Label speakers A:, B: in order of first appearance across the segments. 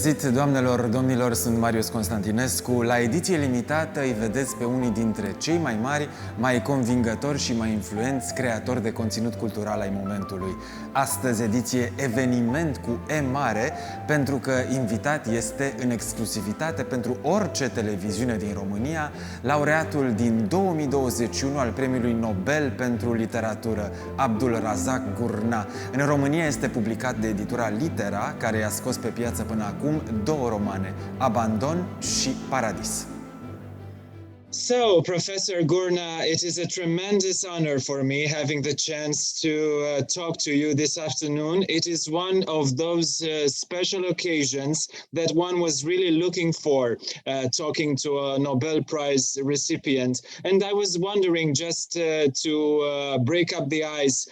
A: găsit, doamnelor, domnilor, sunt Marius Constantinescu. La Ediție limitată îi vedeți pe unii dintre cei mai mari, mai convingători și mai influenți creatori de conținut cultural ai momentului. Astăzi, ediție eveniment cu E mare, pentru că invitat este în exclusivitate pentru orice televiziune din România, laureatul din 2021 al premiului Nobel pentru literatură, Abdulrazak Gurnah. În România este publicat de editura Litera, care i-a scos pe piață până acum două romane, Abandon și Paradis.
B: So, Professor Gurnah, it is a tremendous honor for me having the chance to talk to you this afternoon. It is one of those special occasions that one was really looking for, talking to a Nobel Prize recipient. And I was wondering, just to break up the ice,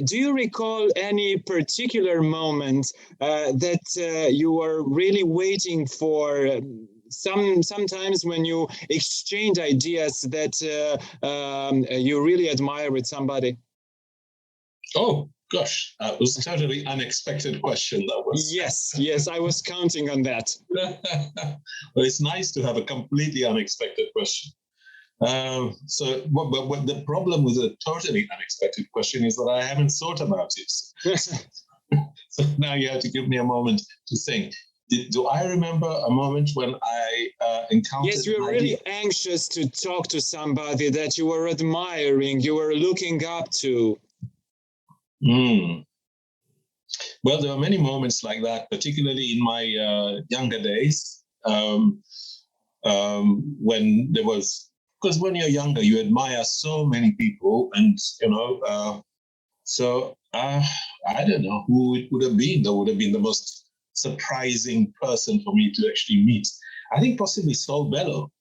B: do you recall any particular moment that you were really waiting for? Sometimes when you exchange ideas that you really admire with somebody?
C: Oh, gosh, that was a totally unexpected question. That was.
B: Yes, I was counting on that.
C: Well, it's nice to have a completely unexpected question. But the problem with a totally unexpected question is that I haven't thought about it. So now you have to give me a moment to think. Do I remember a moment when I encountered...
B: Yes, you were really anxious to talk to somebody that you were admiring, you were looking up to.
C: Well, there are many moments like that, particularly in my younger days, when there was... Because when you're younger, you admire so many people and, I don't know who it would have been. That would have been the most surprising person for me to actually meet. I think possibly Saul Bellow.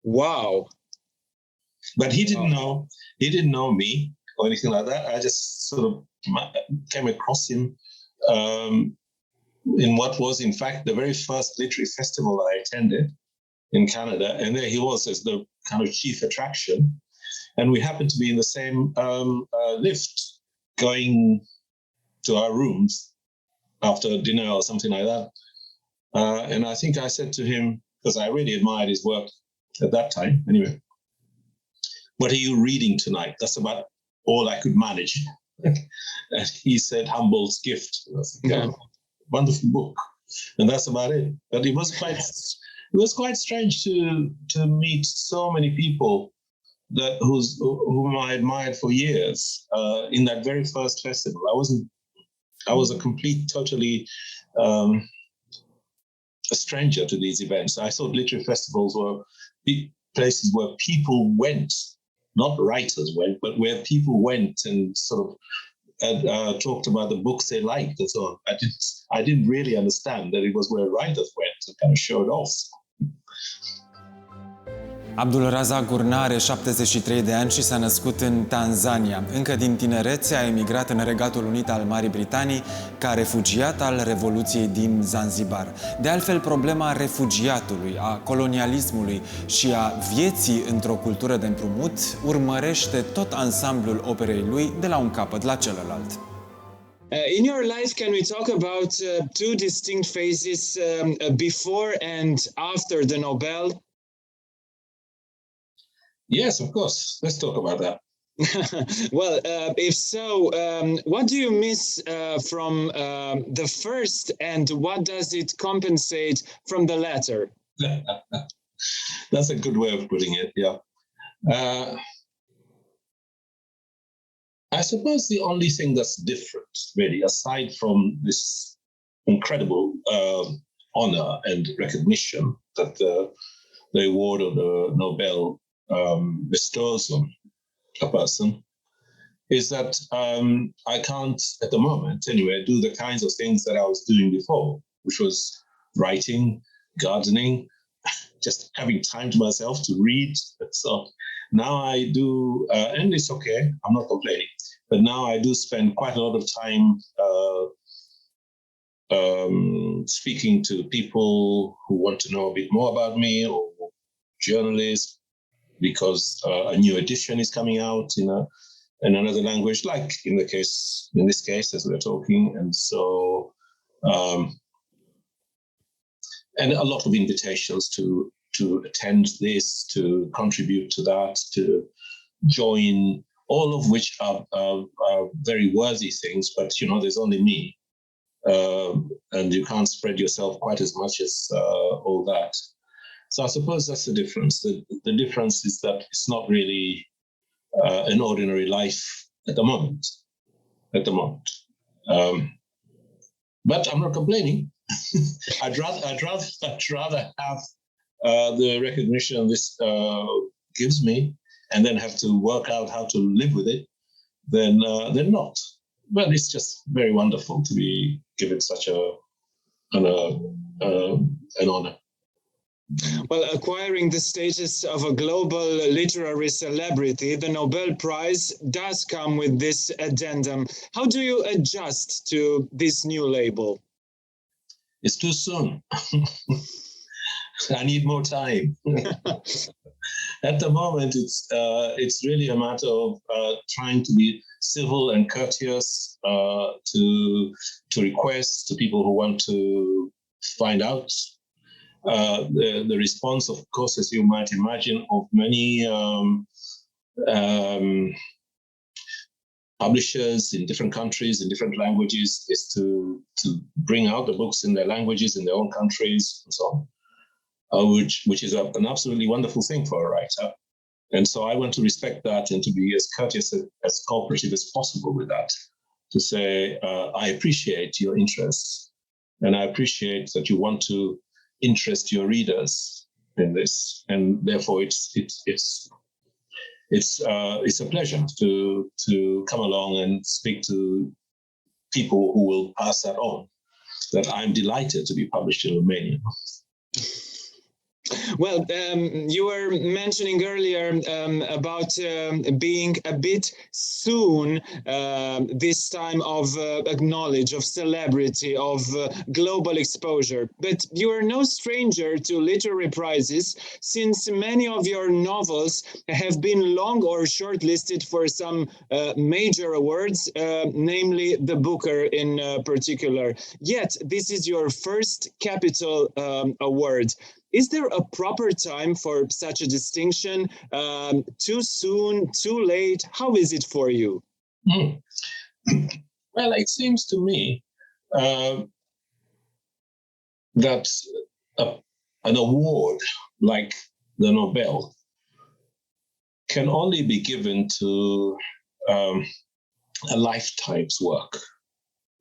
B: Wow.
C: But he didn't know me or anything like that. I just sort of came across him in what was in fact the very first literary festival I attended in Canada. And there he was as the kind of chief attraction. And we happened to be in the same lift going to our rooms after dinner or something like that. And I think I said to him, because I really admired his work at that time, anyway, what are you reading tonight? That's about all I could manage. And he said, Humboldt's Gift. And I was like, oh, wonderful book. And that's about it. But it was quite strange to meet so many people whom I admired for years in that very first festival. I was a totally a stranger to these events. I thought literary festivals were places where people went, not writers went, but where people went and sort of talked about the books they liked and so on. I didn't really understand that it was where writers went and kind of showed off.
A: Abdulrazak Gurnah are 73 de ani și s-a născut în Tanzania. Încă din tinerețe a emigrat în Regatul Unit al Marii Britanii ca refugiat al Revoluției din Zanzibar. De altfel, problema refugiatului, a colonialismului și a vieții într-o cultură de împrumut urmărește tot ansamblul operei lui de la un capăt la celălalt.
B: In your life, can we talk about two distinct phases before and after the Nobel?
C: Yes, of course. Let's talk about that.
B: Well, if so, what do you miss from the first and what does it compensate from the latter?
C: That's a good way of putting it, yeah. I suppose the only thing that's different, really, aside from this incredible honor and recognition that the award of the Nobel bestows on a person, is that I can't, at the moment anyway, do the kinds of things that I was doing before, which was writing, gardening, just having time to myself to read. So now I do, and it's okay, I'm not complaining, but now I do spend quite a lot of time speaking to people who want to know a bit more about me, or journalists, because a new edition is coming out in another language, like in this case, as we're talking. And so and a lot of invitations to attend this, to contribute to that, to join, all of which are very worthy things. But there's only me, and you can't spread yourself quite as much as all that. So I suppose that's the difference. The difference is that it's not really an ordinary life at the moment. But I'm not complaining. I'd rather have the recognition this gives me, and then have to work out how to live with it, than not. But it's just very wonderful to be given such an honor.
B: Well, acquiring the status of a global literary celebrity, the Nobel Prize does come with this addendum. How do you adjust to this new label?
C: It's too soon. I need more time. At the moment, it's really a matter of trying to be civil and courteous to requests, to people who want to find out. The response, of course, as you might imagine, of many publishers in different countries, in different languages, is to bring out the books in their languages, in their own countries, and so on. Which is an absolutely wonderful thing for a writer. And so I want to respect that and to be as courteous, as cooperative as possible with that, to say, I appreciate your interest, and I appreciate that you want to interest your readers in this. And therefore it's a pleasure to come along and speak to people who will pass that on, that I'm delighted to be published in Romania.
B: Well, you were mentioning earlier about being a bit soon this time of acknowledge, of celebrity, of global exposure. But you are no stranger to literary prizes, since many of your novels have been long or shortlisted for some major awards, namely the Booker in particular. Yet, this is your first Capital Award. Is there a proper time for such a distinction? Too soon, too late? How is it for you?
C: Well, it seems to me that an award like the Nobel can only be given to a lifetime's work.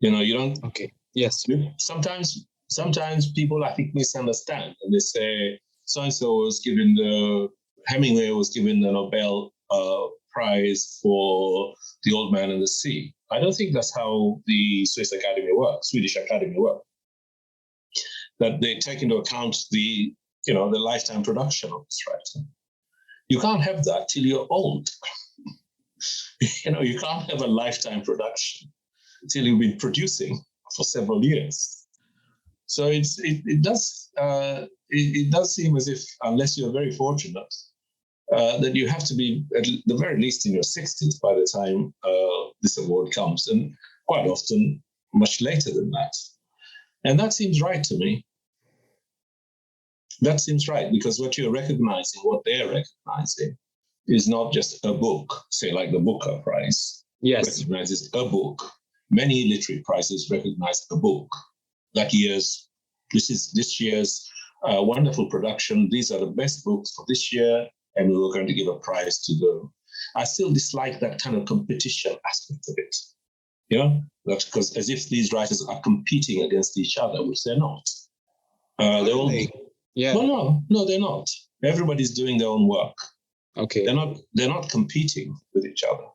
C: You don't.
B: Okay. Yes.
C: Sometimes people, I think, misunderstand, and they say so-and-so was given Hemingway was given the Nobel Prize for The Old Man and the Sea. I don't think that's how the Swedish Academy works. That they take into account the lifetime production of this writer. You can't have that till you're old. You can't have a lifetime production till you've been producing for several years. So it does seem as if, unless you're very fortunate, that you have to be at the very least in your 60s by the time this award comes, and quite often much later than that. And that seems right to me. That seems right, because what you're recognizing, what they're recognizing, is not just a book, say like the Booker Prize.
B: Yes.
C: Recognizes a book. Many literary prizes recognize a book. This is this year's wonderful production. These are the best books for this year, and we were going to give a prize to them. I still dislike that kind of competition aspect of it. That's because as if these writers are competing against each other, which they're not. They're all.
B: Yeah.
C: No, they're not. Everybody's doing their own work.
B: Okay.
C: They're not competing with each other.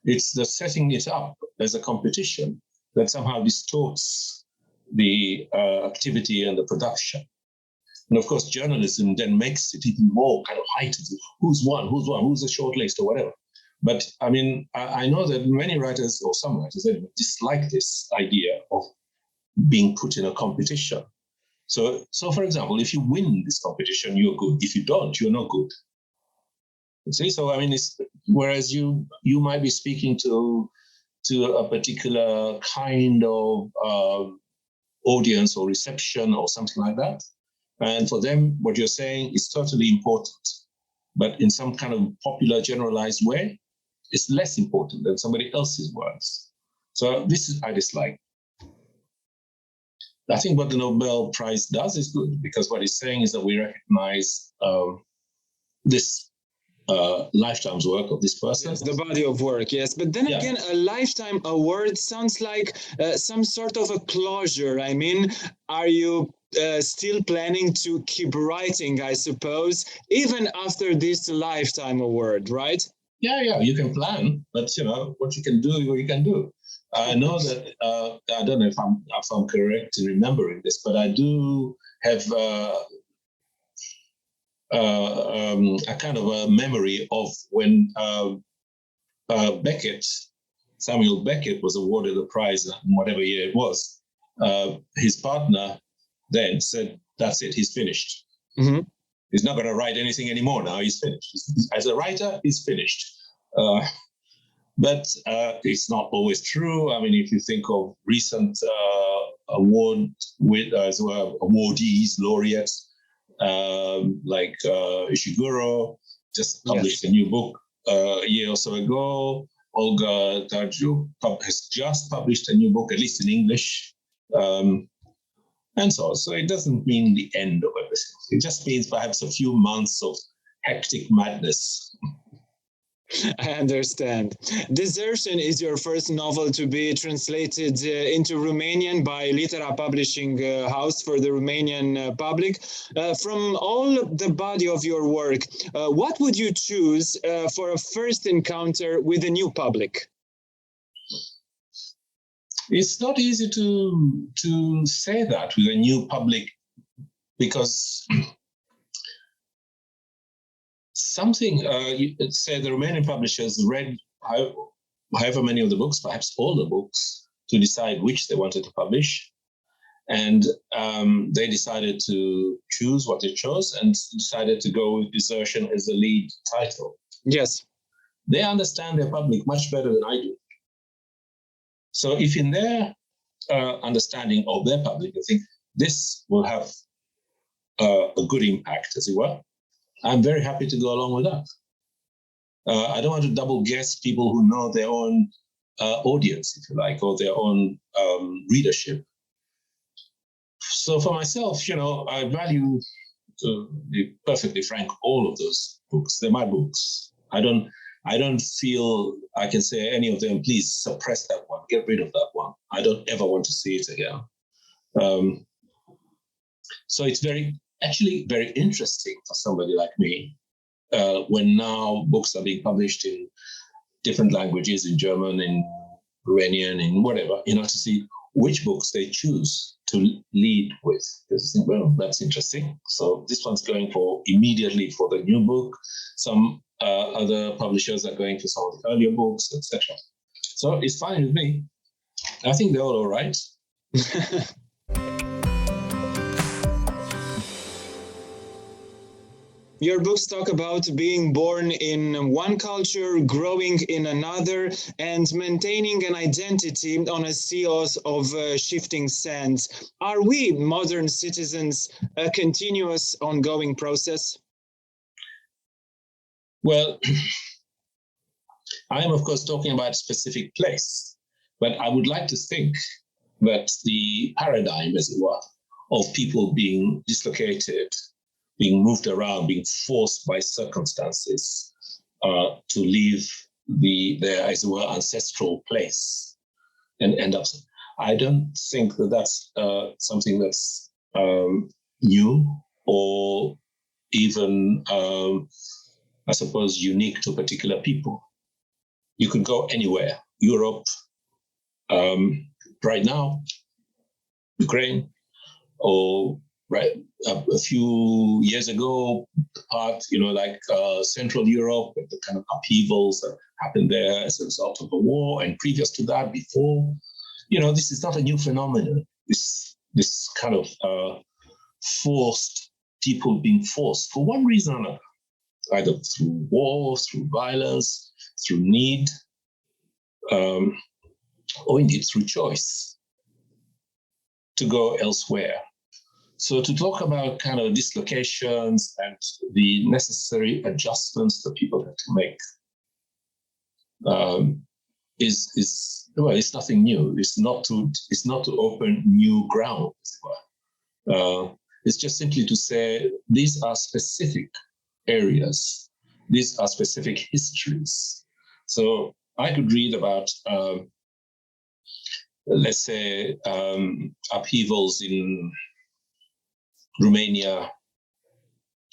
C: It's the setting it up as a competition that somehow distorts the activity and the production. And of course, journalism then makes it even more kind of heightened. Who's won, who's a short list or whatever. But I mean, I know that many writers, or some writers, they dislike this idea of being put in a competition. So for example, if you win this competition, you're good. If you don't, you're not good. You see? So I mean, whereas you might be speaking to a particular kind of audience or reception or something like that, And for them, what you're saying is totally important. But in some kind of popular, generalized way, it's less important than somebody else's words. So this is I dislike. I think what the Nobel Prize does is good, because what it's saying is that we recognize this lifetime's work of this person.
B: Yes, the body of work, yes. But then again, a lifetime award sounds like some sort of a closure. I mean, are you still planning to keep writing, I suppose, even after this lifetime award, right?
C: Yeah, you can plan, but what you can do, what you can do. I know that I don't know if I'm correct in remembering this, but I do have a kind of a memory of when Samuel Beckett was awarded the prize in whatever year it was. His partner then said, "That's it, he's finished. Mm-hmm. He's not going to write anything anymore now. He's finished. As a writer, he's finished." But it's not always true. I mean, if you think of recent award with awardees, laureates, like Ishiguro just published a new book a year or so ago. Olga Tarjuk has just published a new book, at least in English. And so on. So it doesn't mean the end of everything. It just means perhaps a few months of hectic madness.
B: I understand. Desertion is your first novel to be translated into Romanian by Littera Publishing House for the Romanian public. From all the body of your work, what would you choose for a first encounter with a new public?
C: It's not easy to say that with a new public, because something, say the Romanian publishers read however many of the books, perhaps all the books, to decide which they wanted to publish. And they decided to choose what they chose and decided to go with Desertion as the lead title.
B: Yes.
C: They understand their public much better than I do. So if in their understanding of their public, I think this will have a good impact, as it were, I'm very happy to go along with that. I don't want to double guess people who know their own audience, if you like, or their own readership. So for myself, I value, to be perfectly frank, all of those books. They're my books. I don't feel I can say any of them, please suppress that one, get rid of that one. I don't ever want to see it again. So it's actually very interesting for somebody like me when now books are being published in different languages, in German, in Romanian, in whatever, to see which books they choose to lead with. Because I think, well, that's interesting. So this one's going immediately for the new book. Some other publishers are going for some of the earlier books, etc. So it's fine with me. I think they're all right.
B: Your books talk about being born in one culture, growing in another, and maintaining an identity on a sea of shifting sands. Are we, modern citizens, a continuous, ongoing process?
C: Well, I am, of course, talking about a specific place, but I would like to think that the paradigm, as it were, of people being dislocated, being moved around, being forced by circumstances to leave their, as it were, ancestral place and end up. I don't think that that's something that's new or even, I suppose, unique to particular people. You could go anywhere, Europe, right now, Ukraine, or a few years ago, like Central Europe, with the kind of upheavals that happened there as a result of the war, and previous to that, before, this is not a new phenomenon. This kind of people being forced for one reason or another, either through war, through violence, through need, or indeed through choice, to go elsewhere. So to talk about kind of dislocations and the necessary adjustments that people have to make it's nothing new. It's not to open new ground, as it were. It's just simply to say these are specific areas. These are specific histories. So I could read about, let's say, upheavals in Romania.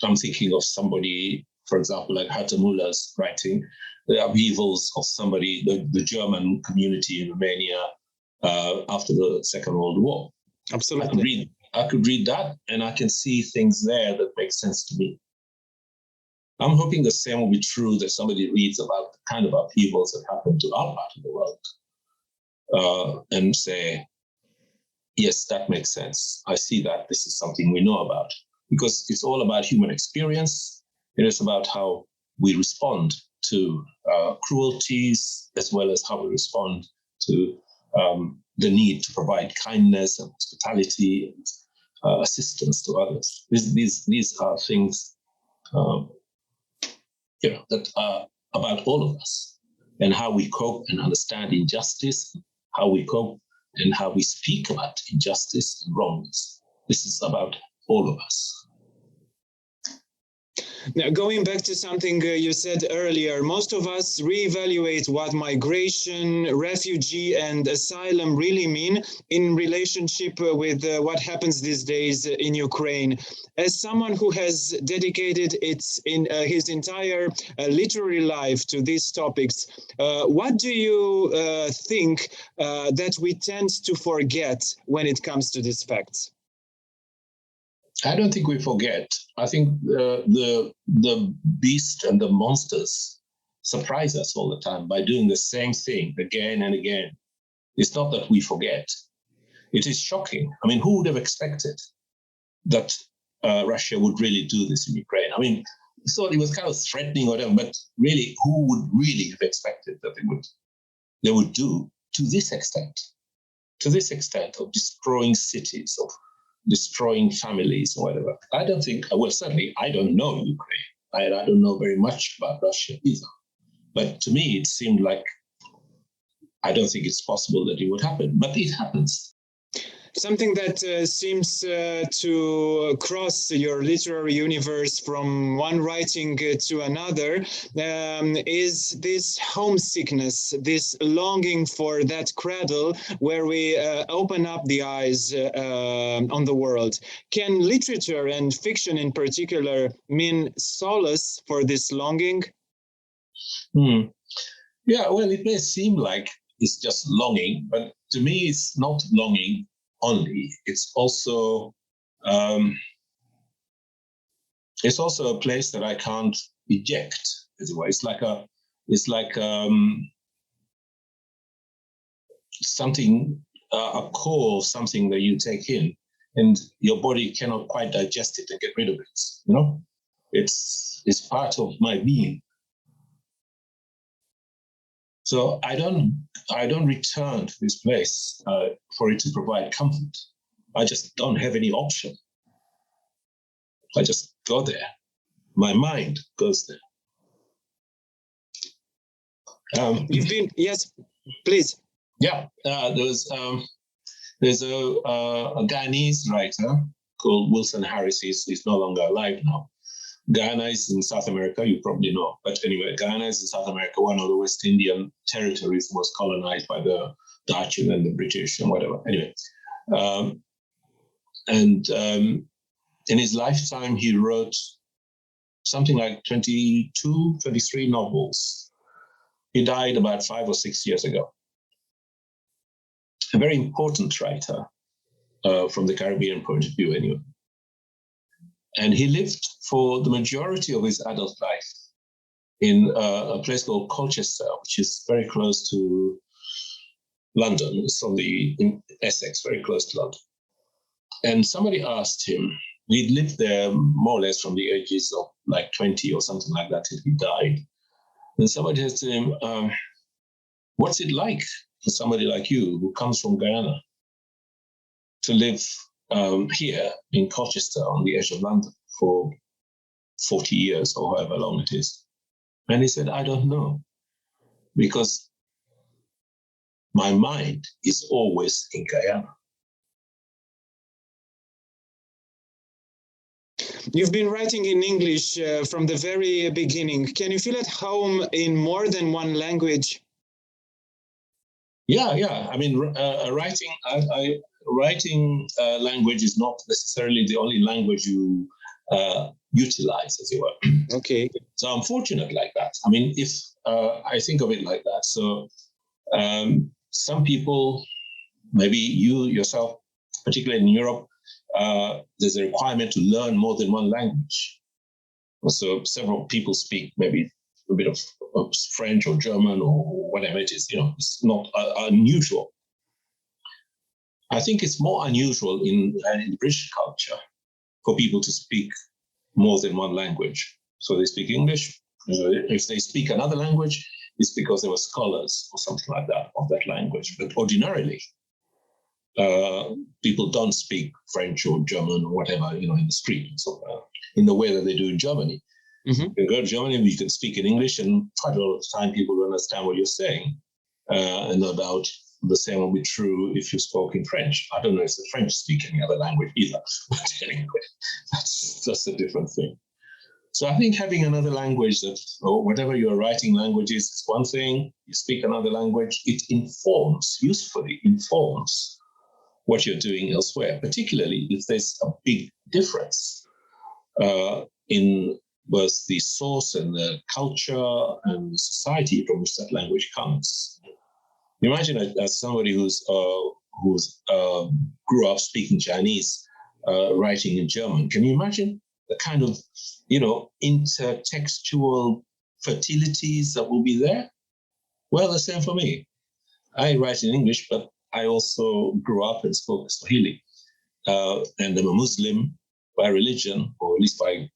C: I'm thinking of somebody, for example, like Hatemula's writing, the upheavals of somebody, the German community in Romania after the Second World War.
B: Absolutely.
C: I could read that, and I can see things there that make sense to me. I'm hoping the same will be true that somebody reads about the kind of upheavals that happen to our part of the world and say, yes, that makes sense. I see that. This is something we know about. Because it's all about human experience. It is about how we respond to cruelties, as well as how we respond to the need to provide kindness and hospitality and assistance to others. These are things that are about all of us, and how we cope and understand injustice, how we cope and how we speak about injustice and wrongness. This is about all of us.
B: Now, going back to something you said earlier, most of us reevaluate what migration, refugee, and asylum really mean in relationship with what happens these days in Ukraine. As someone who has dedicated his entire literary life to these topics, what do you think that we tend to forget when it comes to these facts?
C: I don't think we forget. I think the beast and the monsters surprise us all the time by doing the same thing again and again. It's not that we forget. It is shocking. I mean, who would have expected that Russia would really do this in Ukraine? I mean, I thought it was kind of threatening or whatever, but really, who would really have expected that they would do to this extent of destroying cities, of destroying families or whatever? I don't think, well, certainly I don't know Ukraine. I don't know very much about Russia either. But to me, it seemed like, I don't think it's possible that it would happen, but it happens.
B: Something that seems to cross your literary universe from one writing to another is this homesickness, this longing for that cradle where we open up the eyes on the world. Can literature and fiction in particular mean solace for this longing?
C: Yeah, well, it may seem like it's just longing, but to me, it's not longing only. It's also a place that I can't eject, as it were. It's like something, a core of something that you take in, and your body cannot quite digest it and get rid of it. You know, it's part of my being. So I don't return to this place for it to provide comfort. I just don't have any option. I just go there. My mind goes there.
B: You've been, yes, please.
C: Yeah, there's a Guyanese writer called Wilson Harris. He's no longer alive now. Guyana is in South America, you probably know. But anyway, Guyana is in South America, one of the West Indian territories that was colonized by the Dutch and then the British and whatever. Anyway, in his lifetime, he wrote something like 22, 23 novels. He died about 5 or 6 years ago. A very important writer from the Caribbean point of view, anyway. And he lived for the majority of his adult life in a place called Colchester, which is very close to London. It's in Essex, very close to London. And somebody asked him, he'd lived there more or less from the ages of like 20 or something like that till he died. And somebody said to him, what's it like for somebody like you who comes from Guyana to live here in Colchester on the edge of London for 40 years or however long it is. And he said, I don't know, because my mind is always in Guyana.
B: You've been writing in English from the very beginning. Can you feel at home in more than one language?
C: Yeah. I mean, writing language is not necessarily the only language you utilize, as it were.
B: Okay.
C: So I'm fortunate like that. I mean, if I think of it like that. So some people, maybe you yourself, particularly in Europe, there's a requirement to learn more than one language. So several people speak maybe a bit of French or German or whatever it is. It's not unusual. I think it's more unusual in British culture for people to speak more than one language. So they speak English. If they speak another language, it's because they were scholars or something like that of that language. But ordinarily, people don't speak French or German or whatever, in the street, so, in the way that they do in Germany. Mm-hmm. You can go to Germany, you can speak in English, and quite a lot of the time people will understand what you're saying. And no doubt the same will be true if you spoke in French. I don't know if the French speak any other language either, but anyway, that's a different thing. So I think having another language that, or whatever your writing language is one thing. You speak another language, it usefully informs what you're doing elsewhere, particularly if there's a big difference in both the source and the culture and the society from which that language comes. Imagine as somebody who's grew up speaking Chinese, writing in German. Can you imagine the kind of intertextual fertilities that will be there? Well, the same for me. I write in English, but I also grew up and spoke Swahili, and I'm a Muslim by religion, or at least by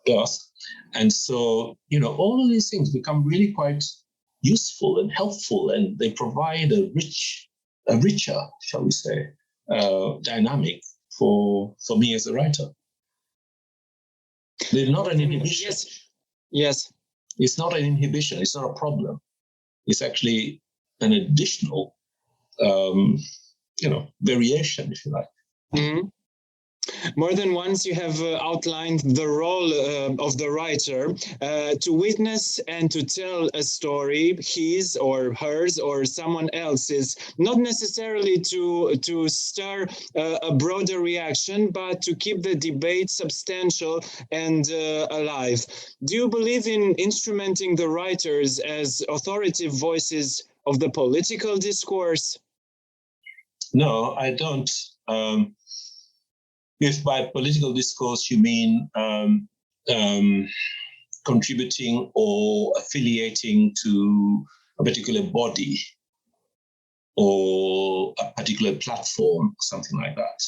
C: birth. And so, all of these things become really quite useful and helpful, and they provide a richer, shall we say, dynamic for me as a writer. They're not an inhibition.
B: Yes.
C: It's not an inhibition. It's not a problem. It's actually an additional variation, if you like.
B: Mm-hmm. More than once you have outlined the role of the writer to witness and to tell a story, his or hers or someone else's, not necessarily to stir a broader reaction, but to keep the debate substantial and alive. Do you believe in instrumenting the writers as authoritative voices of the political discourse?
C: No, I don't. If by political discourse you mean contributing or affiliating to a particular body or a particular platform, something like that.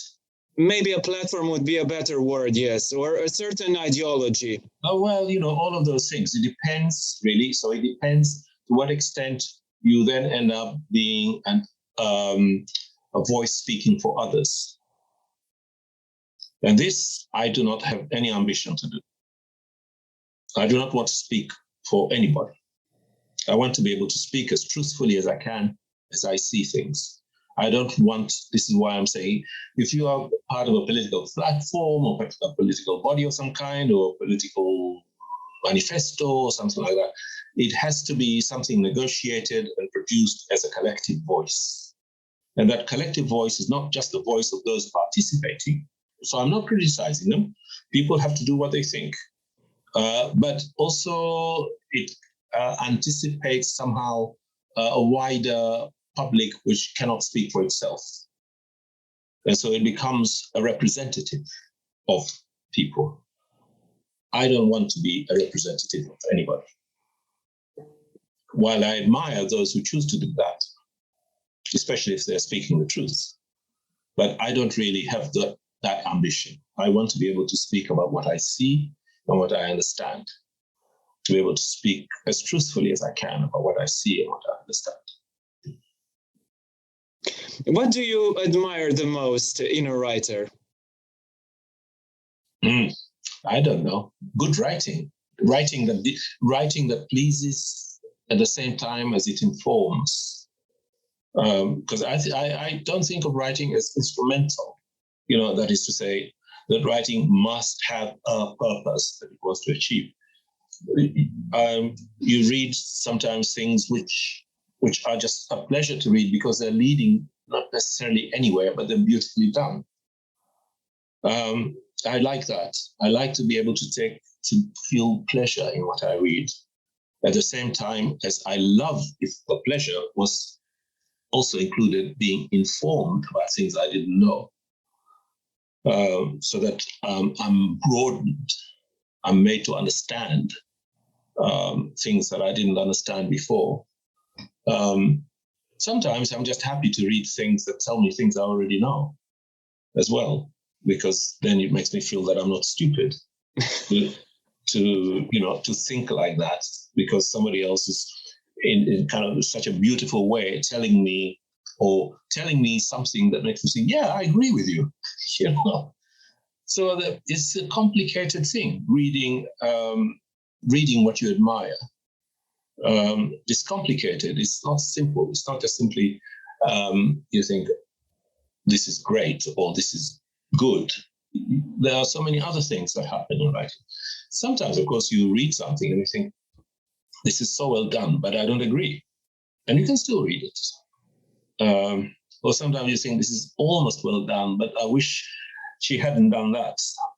B: Maybe a platform would be a better word, yes, or a certain ideology.
C: Oh, well, all of those things. It depends, really. So it depends to what extent you then end up being a voice speaking for others. And this, I do not have any ambition to do. I do not want to speak for anybody. I want to be able to speak as truthfully as I can, as I see things. I don't want, this is why I'm saying, if you are part of a political platform or a political body of some kind or a political manifesto or something like that, it has to be something negotiated and produced as a collective voice. And that collective voice is not just the voice of those participating. So I'm not criticizing them. People have to do what they think. But also it anticipates somehow a wider public which cannot speak for itself. And so it becomes a representative of people. I don't want to be a representative of anybody. While I admire those who choose to do that, especially if they're speaking the truth. But I don't really have that ambition. I want to be able to speak about what I see and what I understand, to be able to speak as truthfully as I can about what I see and what I understand.
B: What do you admire the most in a writer?
C: I don't know. Good writing, writing that pleases at the same time as it informs. Because I don't think of writing as instrumental. That is to say that writing must have a purpose that it wants to achieve. You read sometimes things which are just a pleasure to read because they're leading not necessarily anywhere, but they're beautifully done. I like that. I like to be able to feel pleasure in what I read. At the same time as I love if the pleasure was also included being informed about things I didn't know. So that I'm broadened, I'm made to understand things that I didn't understand before. Sometimes I'm just happy to read things that tell me things I already know as well, because then it makes me feel that I'm not stupid to think like that, because somebody else is in kind of such a beautiful way telling me something that makes me think, yeah, I agree with you. So it's a complicated thing, reading what you admire. It's complicated. It's not simple. It's not just simply you think this is great or this is good. There are so many other things that happen in writing. Sometimes, of course, you read something and you think, this is so well done, but I don't agree. And you can still read it. Or sometimes you think, this is almost well done, but I wish she hadn't done that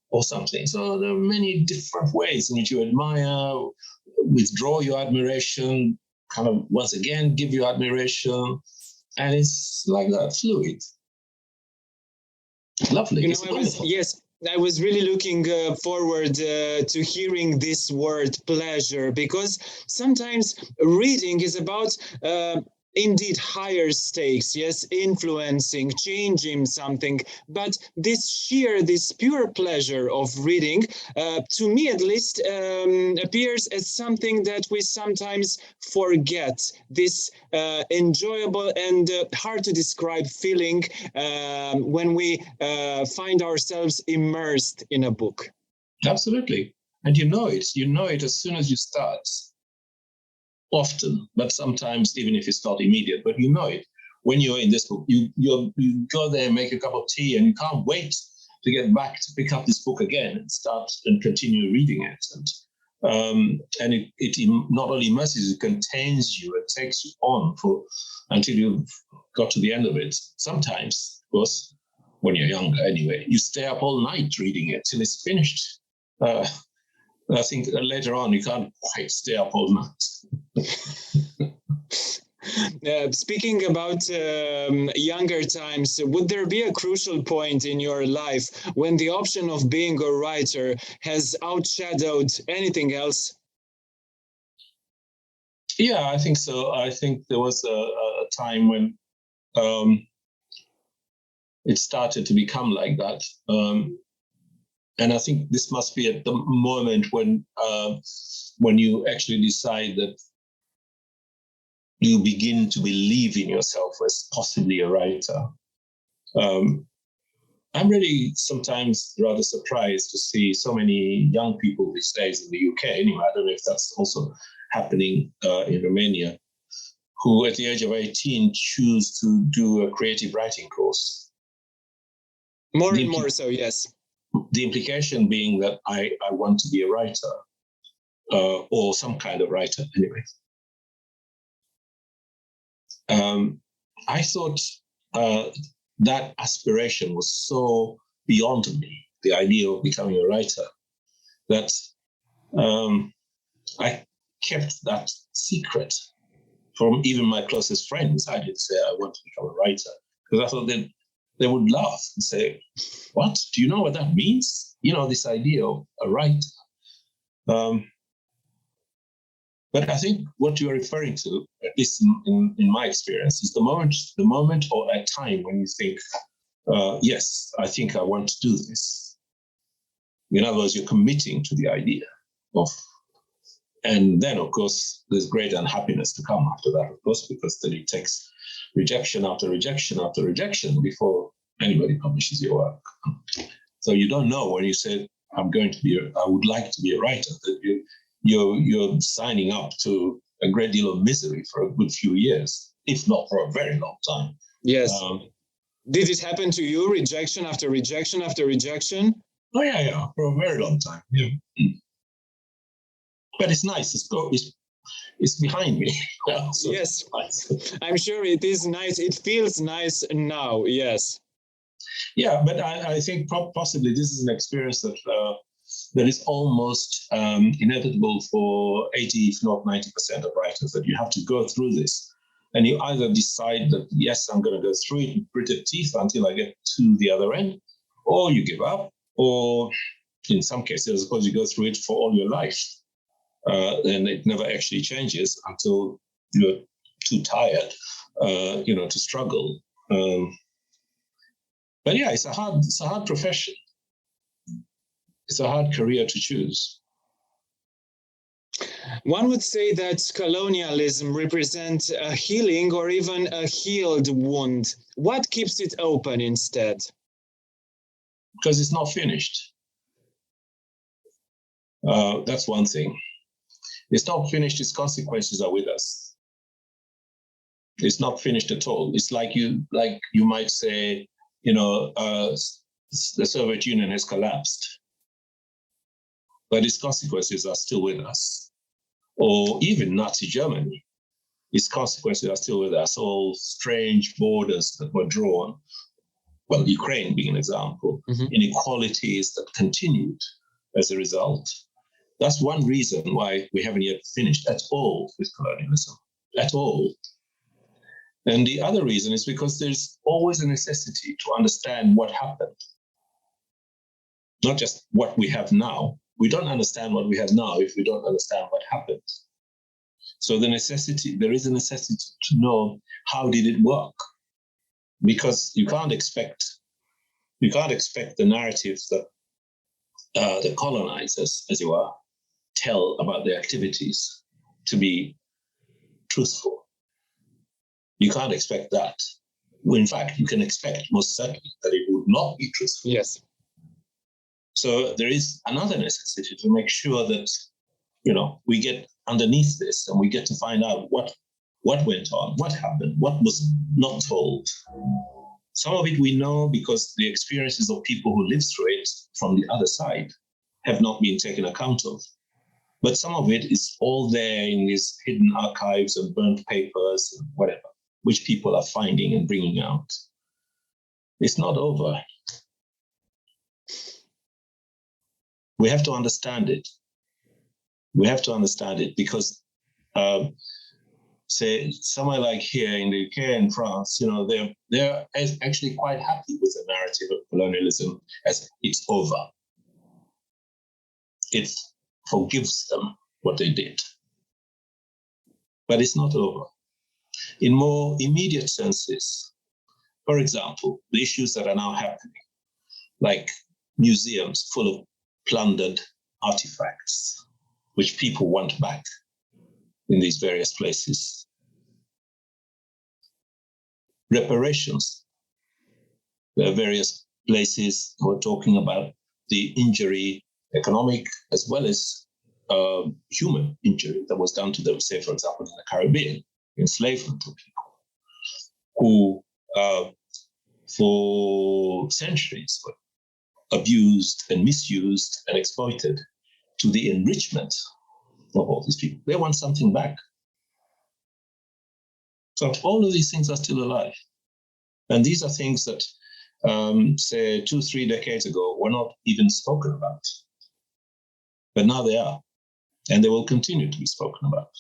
C: or something. So there are many different ways in which you admire, withdraw your admiration, kind of once again give your admiration. And it's like that, fluid. Lovely.
B: I was really looking forward to hearing this word pleasure, because sometimes reading is about indeed higher stakes, yes, influencing, changing something, but this pure pleasure of reading, to me at least, appears as something that we sometimes forget, this enjoyable and hard to describe feeling when we find ourselves immersed in a book.
C: Absolutely. And you know it as soon as you start. Often, but sometimes even if it's not immediate, but you know it. When you're in this book, you go there and make a cup of tea and you can't wait to get back to pick up this book again and start and continue reading it. And it not only immerses, it contains you, it takes you on until you've got to the end of it. Sometimes, of course, when you're younger anyway, you stay up all night reading it till it's finished. I think later on you can't quite stay up all night.
B: Speaking about younger times, would there be a crucial point in your life when the option of being a writer has outshadowed anything else?
C: Yeah, I think so. I think there was a time when it started to become like that. And I think this must be at the moment when you actually decide that you begin to believe in yourself as possibly a writer. I'm really sometimes rather surprised to see so many young people these days in the UK, anyway, I don't know if that's also happening in Romania, who at the age of 18 choose to do a creative writing course.
B: More and more so, yes.
C: The implication being that I want to be a writer, or some kind of writer anyway. I thought that aspiration was so beyond me, the idea of becoming a writer, that I kept that secret from even my closest friends. I didn't say I want to become a writer, because I thought they would laugh and say, what? Do you know what that means? This idea of a writer. But I think what you're referring to, at least in my experience, is the moment or a time when you think, yes, I think I want to do this. In other words, you're committing to the idea of, and then of course, there's great unhappiness to come after that, of course, because then it takes rejection after rejection after rejection before anybody publishes your work. So you don't know when you say, I would like to be a writer, that you're signing up to a great deal of misery for a good few years, if not for a very long time.
B: Yes. Did it happen to you? Rejection after rejection after rejection?
C: Oh yeah, for a very long time. Yeah. But it's nice. It's behind me. So
B: yes,
C: nice.
B: I'm sure it is nice. It feels nice now. Yes.
C: Yeah, but I think possibly this is an experience that is almost inevitable for 80, if not 90% of writers, that you have to go through this. And you either decide that, yes, I'm going to go through it with gritted teeth until I get to the other end, or you give up, or in some cases, of course, you go through it for all your life. And it never actually changes until you're too tired, to struggle. But yeah, it's a hard profession. It's a hard career to choose.
B: One would say that colonialism represents a healing or even a healed wound. What keeps it open instead?
C: Because it's not finished. That's one thing. It's not finished, its consequences are with us. It's not finished at all. It's like you might say, the Soviet Union has collapsed, but its consequences are still with us. Or even Nazi Germany, its consequences are still with us. All strange borders that were drawn, well, Ukraine being an example, inequalities that continued as a result. That's one reason why we haven't yet finished at all with colonialism, at all. And the other reason is because there's always a necessity to understand what happened. Not just what we have now. We don't understand what we have now if we don't understand what happened. So there is a necessity to know how did it work? Because you can't expect the narratives that the colonizers, as you are, tell about their activities to be truthful. You can't expect that. In fact, you can expect most certainly that it would not be truthful.
B: Yes.
C: So there is another necessity to make sure that, we get underneath this and we get to find out what went on, what happened, what was not told. Some of it we know because the experiences of people who lived through it from the other side have not been taken account of. But some of it is all there in these hidden archives and burnt papers and whatever, which people are finding and bringing out. It's not over. We have to understand it. We have to understand it because, say, somewhere like here in the UK and France, they're actually quite happy with the narrative of colonialism as it's over. It forgives them what they did. But it's not over. In more immediate senses, for example, the issues that are now happening, like museums full of plundered artifacts, which people want back in these various places. Reparations. There are various places who are talking about the injury, economic as well as human injury that was done to them, say, for example, in the Caribbean, enslavement of people who, for centuries, were abused and misused and exploited to the enrichment of all these people. They want something back. So all of these things are still alive. And these are things that, say, 2-3 decades ago were not even spoken about. But now they are. And they will continue to be spoken about.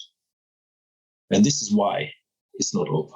C: And this is why it's not over.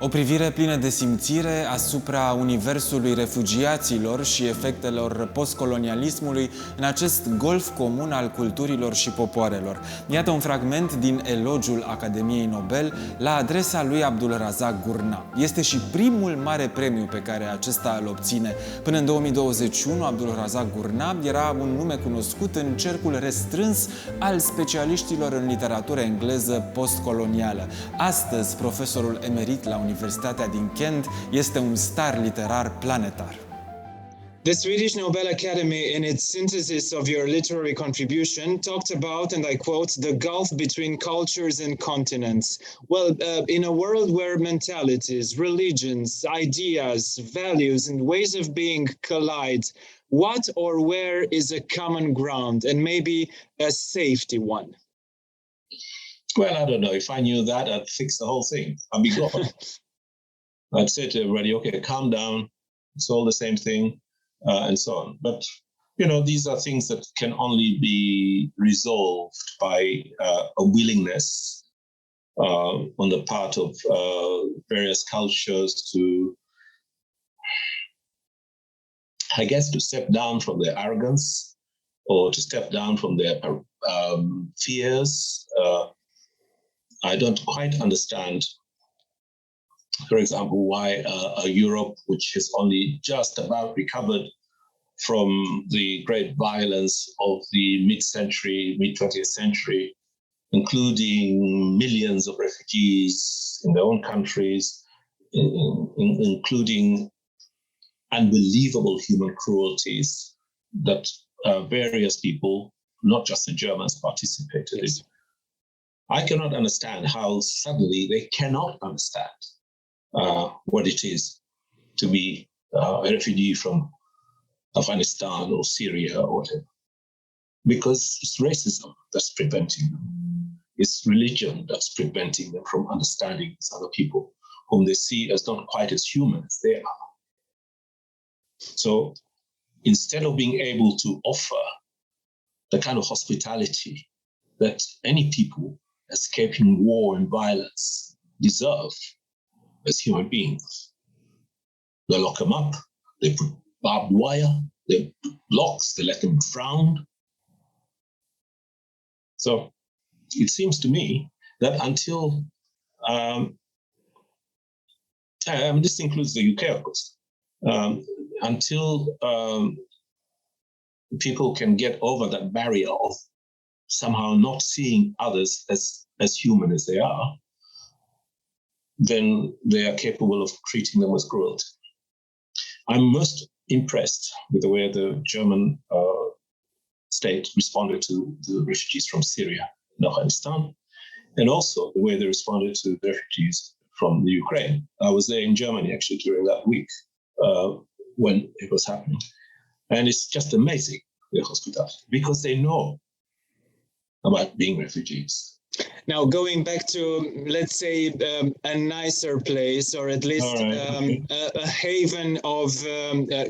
A: O privire plină de simțire asupra universului refugiaților și efectelor postcolonialismului în acest golf comun al culturilor și popoarelor. Iată un fragment din elogiul Academiei Nobel la adresa lui Abdulrazak Gurnah. Este și primul mare premiu pe care acesta îl obține. Până în 2021, Abdulrazak Gurnah era un nume cunoscut în cercul restrâns al specialiștilor în literatură engleză postcolonială. Astăzi, profesorul emerit la Universitatea din Kent, este un star literar planetar.
B: The Swedish Nobel Academy, in its synthesis of your literary contribution, talked about, and I quote, the gulf between cultures and continents. Well, in a world where mentalities, religions, ideas, values, and ways of being collide, what or where is a common ground and maybe a safety one?
C: Well, I don't know. If I knew that, I'd fix the whole thing. I'd be gone. I'd say to everybody, okay, calm down. It's all the same thing. And so on. But, you know, these are things that can only be resolved by a willingness on the part of various cultures to, I guess, to step down from their arrogance or to step down from their fears. I don't quite understand, for example, why Europe, which has only just about recovered from the great violence of the mid-century, mid-20th century, including millions of refugees in their own countries, including unbelievable human cruelties that various people, not just the Germans, participated in. I cannot understand how suddenly they cannot understand what it is to be a refugee from Afghanistan or Syria or whatever. Because it's racism that's preventing them. It's religion that's preventing them from understanding these other people whom they see as not quite as human as they are. So instead of being able to offer the kind of hospitality that any people escaping war and violence deserve as human beings, they lock them up, they put barbed wire, they put blocks, they let them drown. So it seems to me that until, this includes the UK, of course, until people can get over that barrier of somehow not seeing others as human as they are, then they are capable of treating them with cruelty. I'm most impressed with the way the German state responded to the refugees from Syria and Afghanistan, and also the way they responded to the refugees from the Ukraine. I was there in Germany actually during that week when it was happening. And it's just amazing, their hospitality, because they know about being refugees.
B: Now, going back to, let's say, a nicer place, or at least a haven of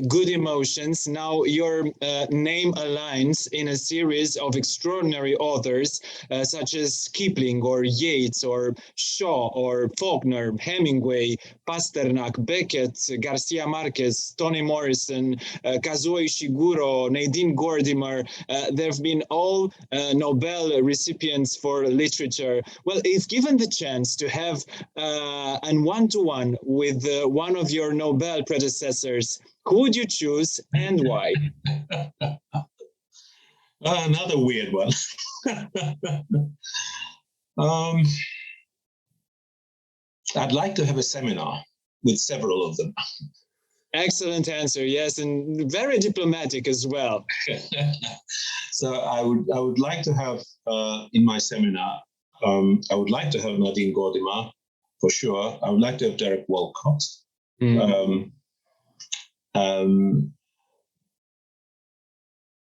B: good emotions. Now, your name aligns in a series of extraordinary authors, such as Kipling, or Yeats, or Shaw, or Faulkner, Hemingway, Pasternak, Beckett, Garcia Marquez, Toni Morrison, Kazuo Ishiguro, Nadine Gordimer. There have been all Nobel recipients for literature. Well, if given the chance to have an one-to-one with one of your Nobel predecessors, who would you choose and why?
C: Another weird one. I'd like to have a seminar with several of them.
B: Excellent answer, yes, and very diplomatic as well.
C: So I would like to have in my seminar, I would like to have Nadine Gordimer, for sure. I would like to have Derek Walcott. I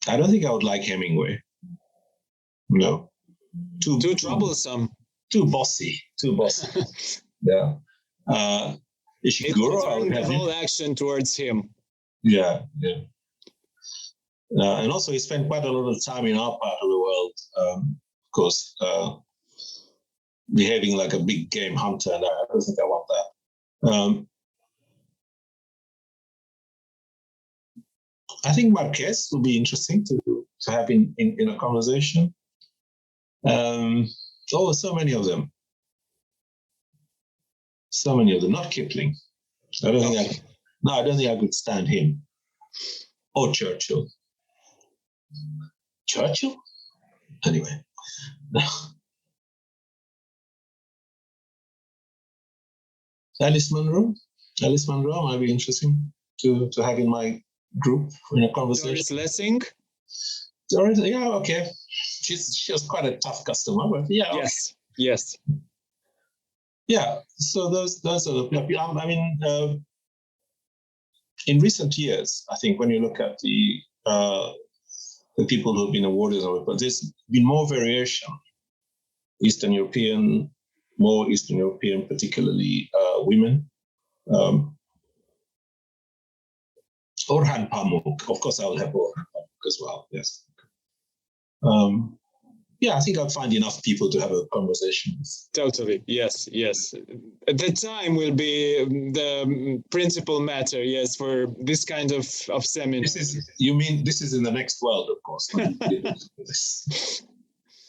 C: don't think I would like Hemingway. No.
B: Too troublesome.
C: Too bossy. Yeah. Ishiguro,
B: it turned the whole action towards him.
C: Yeah. And also he spent quite a lot of time in our part of the world, of course, behaving like a big game hunter, and I don't think I want that. I think Marquez will be interesting to have in a conversation. So many of them. Not Kipling. I don't think I could stand him. Or Churchill. Churchill? Anyway. Alice Munro. Alice Munro might be interesting to have in my group in a conversation.
B: Doris Lessing.
C: Doris, yeah, okay. She was quite a tough customer, but yeah.
B: Yes, yes.
C: Yeah, so those are the people. I mean, in recent years, I think when you look at the people who have been awarded, but there's been more variation. Eastern European, particularly women. Orhan Pamuk, of course, I will have Orhan Pamuk as well. Yes. Yeah, I think I'll find enough people to have a conversation with.
B: Totally, yes, yes. The time will be the principal matter, yes, for this kind of seminar.
C: You mean this is in the next world, of course.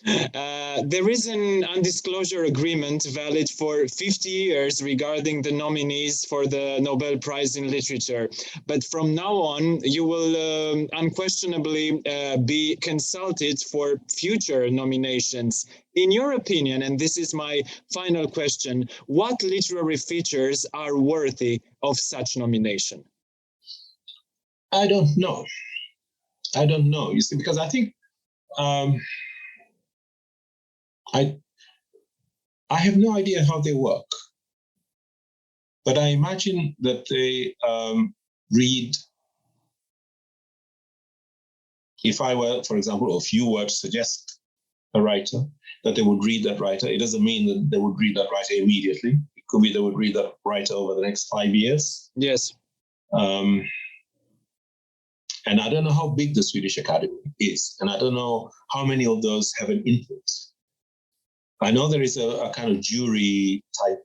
B: There is an undisclosure agreement valid for 50 years regarding the nominees for the Nobel Prize in Literature. But from now on, you will unquestionably be consulted for future nominations. In your opinion, and this is my final question, what literary features are worthy of such nomination?
C: I don't know. You see, because I think I have no idea how they work, but I imagine that they read. If I were, for example, or if you were to suggest a writer, that they would read that writer, it doesn't mean that they would read that writer immediately. It could be they would read that writer over the next 5 years.
B: Yes.
C: And I don't know how big the Swedish Academy is, and I don't know how many of those have an input. I know there is a kind of jury type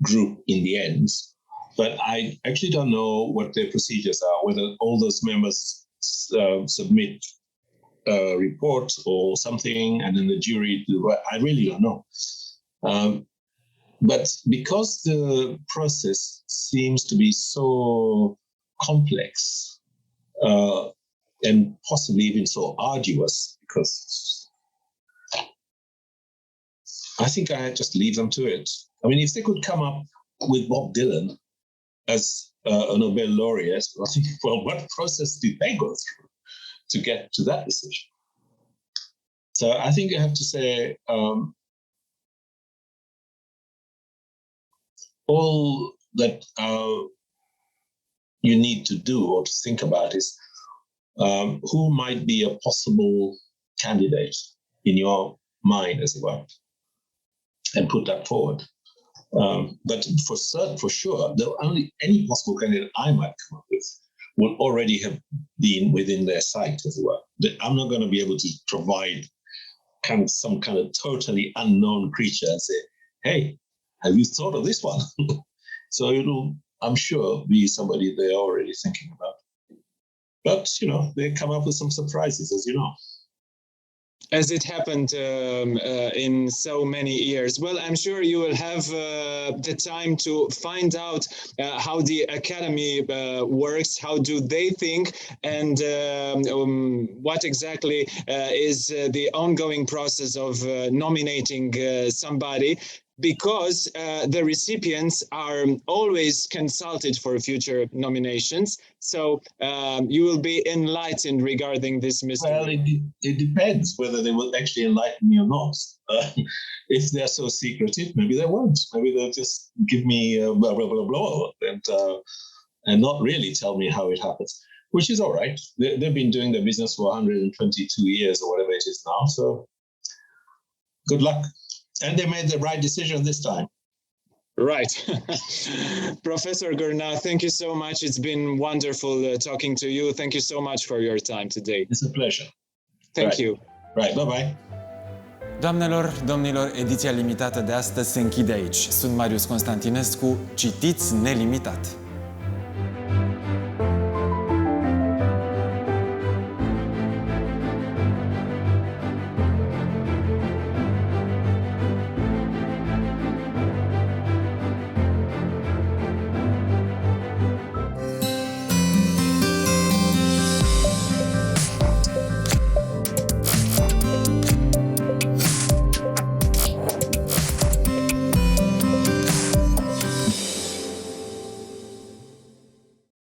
C: group in the end, but I actually don't know what their procedures are, whether all those members submit a report or something, and then the jury, I really don't know. But because the process seems to be so complex and possibly even so arduous, because I think I just leave them to it. I mean, if they could come up with Bob Dylan as a Nobel laureate, I think, well, what process did they go through to get to that decision? So I think I have to say, all that you need to do or to think about is who might be a possible candidate in your mind, as it were, and put that forward. But for sure, any possible candidate I might come up with will already have been within their sight, as it were. I'm not going to be able to provide some kind of totally unknown creature and say, hey, have you thought of this one? So it'll, I'm sure, be somebody they're already thinking about. But, they come up with some surprises, as you know.
B: As it happened in so many years. Well, I'm sure you will have the time to find out how the Academy works, how do they think, and what exactly is the ongoing process of nominating somebody. Because the recipients are always consulted for future nominations. So you will be enlightened regarding this mystery.
C: Well, it depends whether they will actually enlighten me or not. If they're so secretive, maybe they won't. Maybe they'll just give me blah, blah, blah, blah, and not really tell me how it happens, which is all right. They've been doing their business for 122 years or whatever it is now. So good luck. And they made the right decision this time.
B: Right. Professor Gurnah, thank you so much. It's been wonderful talking to you. Thank you so much for your time today.
C: It's a pleasure.
B: Thank you.
C: Right, bye-bye.
A: Doamnelor, domnilor, ediția limitată de astăzi se închide aici. Sunt Marius Constantinescu, citiți nelimitat!